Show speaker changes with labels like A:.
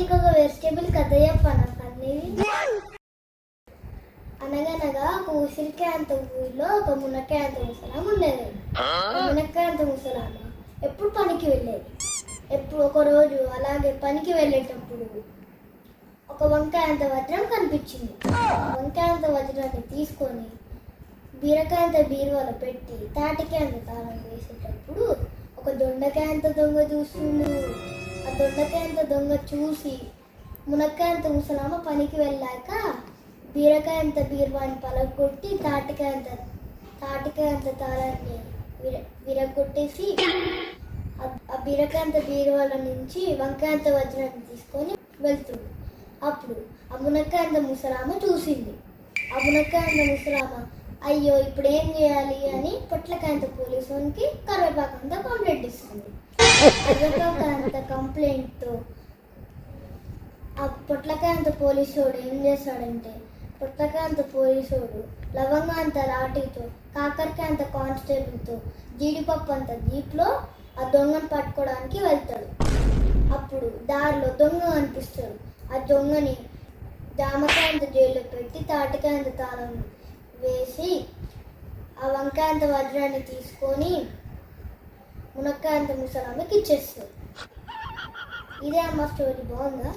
A: నీకు ఒక వెజిటేబుల్ కథ చెప్పాను కన్నీవి. అనగనగా ఒక ఉసిరికాయంత ఊరిలో ఒక మునక్కాయంత ముసలామ ఉండేది. మునక్కాయంత ముసలామ ఎప్పుడు పనికి వెళ్ళేది. ఎప్పుడు ఒక రోజు అలాగే పనికి వెళ్ళేటప్పుడు ఒక వంకాయంత వజ్రం కనిపించింది. వంకాయంత వజ్రాన్ని తీసుకొని బీరకాయంత బీరువాలో పెట్టి తాటికాయంత తాళం వేసేటప్పుడు ఒక దొండకాయంత దొంగ చూస్తుండు. ఆ దొండకాయంత దొంగ చూసి మునక్కాయంత ముసలామ పనికి వెళ్ళాక బీరకాయంత బీరువాని పలగొట్టి తాటికాయంత తాళాన్ని విరగొట్టేసి ఆ బీరకాయంత బీరువాల నుంచి వంకాయంత వజ్రాన్ని తీసుకొని వెళ్తుంది. అప్పుడు ఆ మునక్కాయంత ముసలామ చూసింది. ఆ మునక్కాయంత ముసలామ అయ్యో ఇప్పుడు ఏం చేయాలి అని పొట్లకాయంత పోలీసునికి కరివేపాకంత కంప్లైంట్ ఇస్తుంది. కరివేపాకంత కంప్లైంట్తో ఆ పొట్లకాయంత పోలీసోడు ఏం చేస్తాడంటే పొట్లకాయంత పోలీసోడు లవంగాంత లాఠీతో కాకరకాయంత కానిస్టేబుల్తో జీడిపప్పు అంత జీప్లో ఆ దొంగను పట్టుకోవడానికి వెళ్తాడు. అప్పుడు దారిలో దొంగ అనిపిస్తాడు. ఆ దొంగని జామకాయంత జైల్లో పెట్టి తాటికాయంత తాళం వేసి ఆ వంకాయంత వజ్రాన్ని తీసుకొని మునక్కాయంత ముసలామకి ఇచ్చేస్తాడు. ఇదే అమ్మ స్టోరీ. బాగుందా?